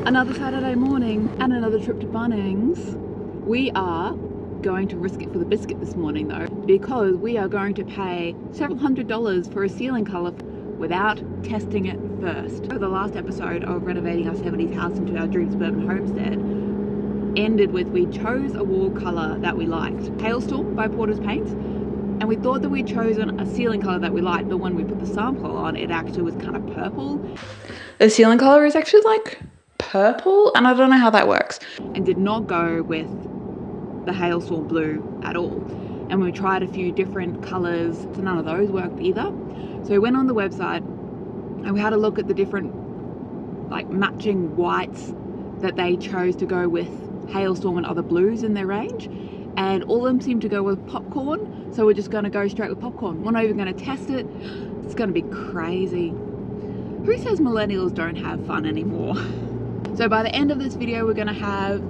Another Saturday morning and another trip to Bunnings. We are going to risk it for the biscuit this morning though, because we are going to pay several $100s for a ceiling colour without testing it first. So the last episode of renovating our 70s house into our dream suburban homestead ended with we chose a wall colour that we liked. Hailstorm by Porter's Paints. And we thought that we'd chosen a ceiling colour that we liked, but when we put the sample on, it actually was kind of purple. The ceiling colour is actually like purple, and I don't know how that works. And did not go with the Hailstorm blue at all. And we tried a few different colours, so none of those worked either. So we went on the website and we had a look at the different like matching whites that they chose to go with Hailstorm and other blues in their range. And all of them seem to go with popcorn, so we're just going to go straight with popcorn. We're not even going to test it. It's going to be crazy. Who says millennials don't have fun anymore? So by the end of this video, we're going to have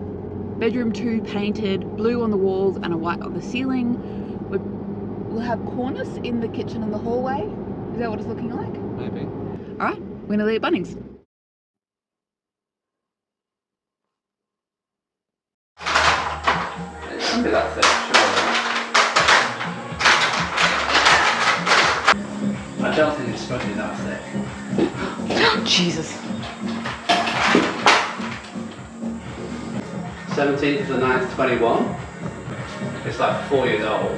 bedroom 2 painted, blue on the walls and a white on the ceiling. We'll have cornice in the kitchen and the hallway. Is that what it's looking like? Maybe. All right, we're going to leave Bunnings. It's be that thick, surely. I don't think it's supposed to be that thick. Jesus. 17th to the 9th, 21. It's like 4 years old.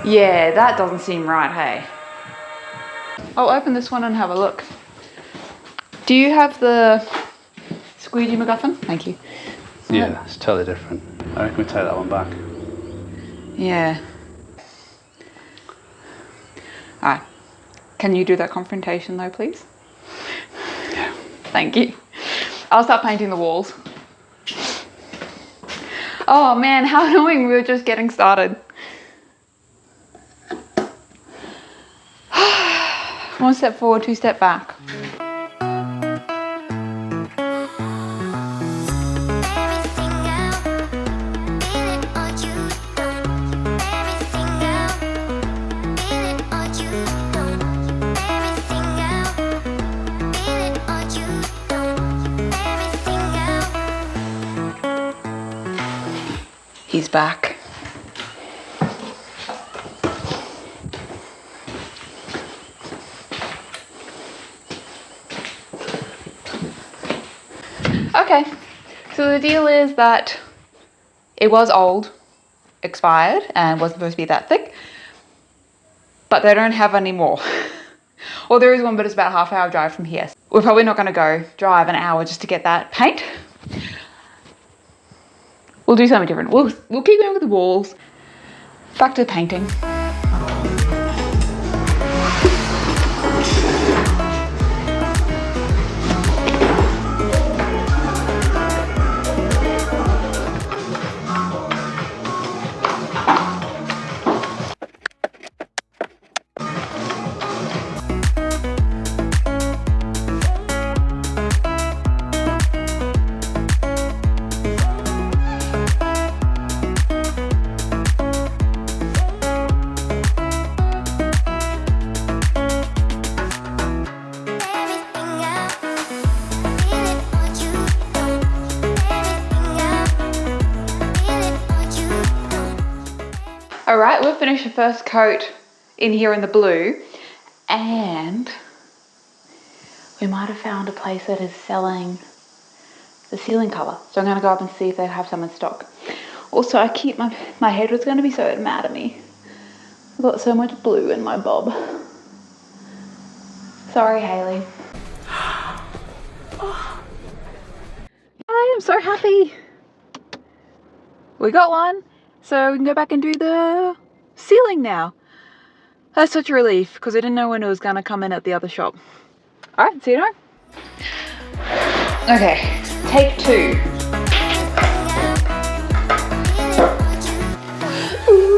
Yeah, that doesn't seem right, hey? I'll open this one and have a look. Do you have the squeegee MacGuffin? Thank you. Yeah, it's totally different. I reckon we take that one back. Yeah. Alright. Can you do that confrontation though, please? Yeah. Thank you. I'll start painting the walls. Oh man, how annoying, we were just getting started. One step forward, 2 step back. He's back. Okay, so the deal is that it was old, expired, and wasn't supposed to be that thick, but they don't have any more. Well, there is one, but it's about a half-hour drive from here. We're probably not going to go drive an hour just to get that paint. We'll do something different. We'll keep going with the walls. Back to the painting. Alright, we've finished the first coat in here in the blue, and we might have found a place that is selling the ceiling colour. So I'm going to go up and see if they have some in stock. Also, I keep my head was going to be so mad at me. I've got so much blue in my bob. Sorry, Hayley. Oh, I am so happy. We got one. So we can go back and do the ceiling now. That's such a relief because I didn't know when it was going to come in at the other shop. Alright, see you now. Okay, take 2. Ooh.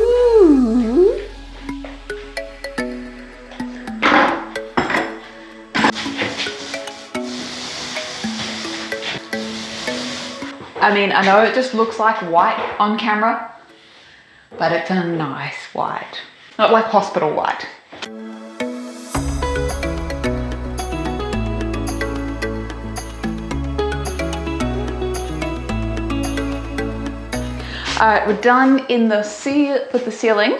I mean, I know it just looks like white on camera, but it's a nice white. Not like hospital white. Alright, we're done in the with the ceiling.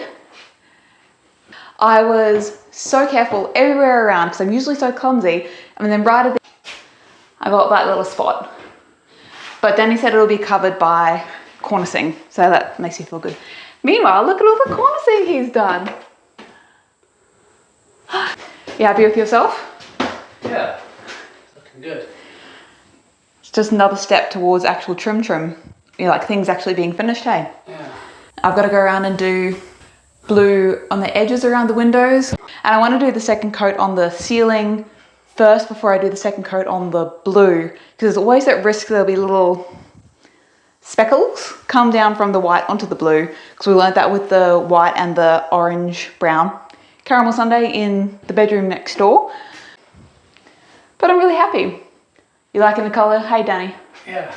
I was so careful everywhere around because I'm usually so clumsy, and then right at the I got that little spot. But Danny said it'll be covered by cornicing, so that makes me feel good. Meanwhile, look at all the cornicing he's done. You happy with yourself? Yeah, looking good. It's just another step towards actual trim. You know, like things actually being finished, hey? Yeah. I've got to go around and do blue on the edges around the windows. And I want to do the second coat on the ceiling first before I do the second coat on the blue, because there's always that risk there'll be little speckles come down from the white onto the blue, because we learned that with the white and the orange brown caramel sundae in the bedroom next door. But I'm really happy. You liking the colour? Hey Danny. Yeah.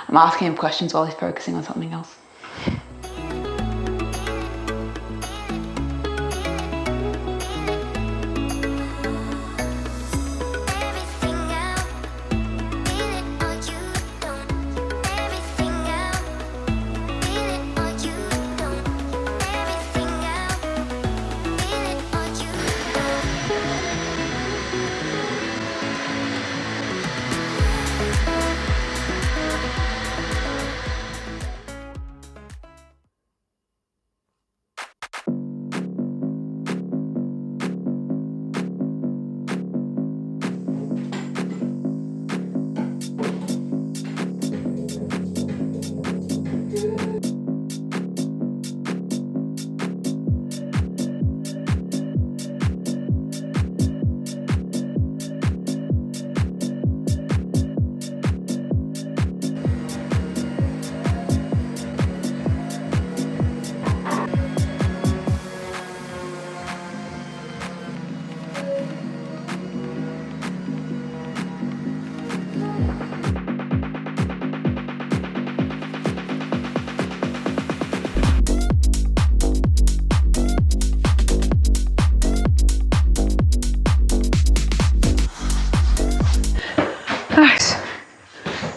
I'm asking him questions while he's focusing on something else.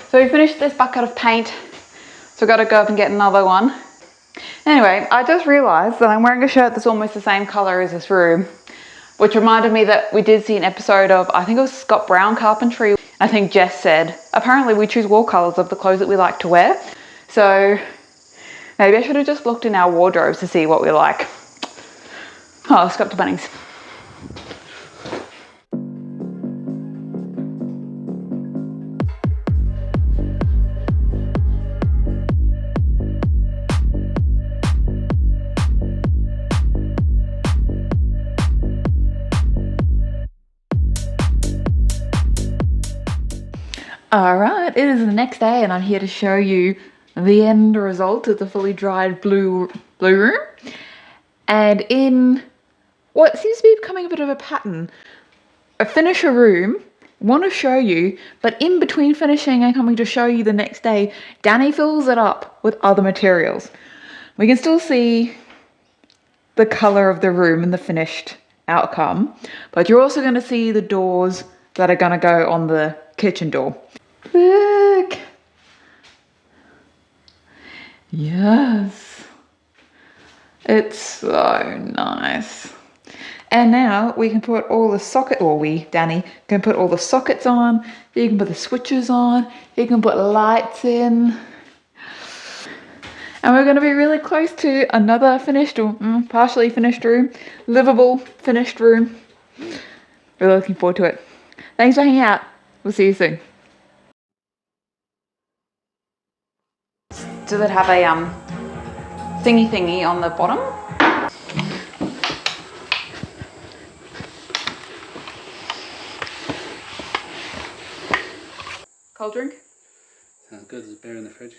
So we finished this bucket of paint, so I've got to go up and get another one. Anyway, I just realised that I'm wearing a shirt that's almost the same colour as this room, which reminded me that we did see an episode of, I think it was Scott Brown Carpentry. I think Jess said, apparently we choose wall colours of the clothes that we like to wear. So maybe I should have just looked in our wardrobes to see what we like. Oh, let's go up to Bunnings. Alright, it is the next day and I'm here to show you the end result of the fully dried blue room. And in what seems to be becoming a bit of a pattern, I finish a room, want to show you, but in between finishing and coming to show you the next day, Danny fills it up with other materials. We can still see the colour of the room and the finished outcome, but you're also going to see the doors that are going to go on the kitchen door. Look! Yes! It's so nice. And now we can put all the Danny, can put all the sockets on, you can put the switches on, you can put lights in. And we're going to be really close to another finished or partially finished room, livable finished room. Really looking forward to it. Thanks for hanging out. We'll see you soon. Does it have a thingy on the bottom? Cold drink? Sounds good. There's a beer in the fridge.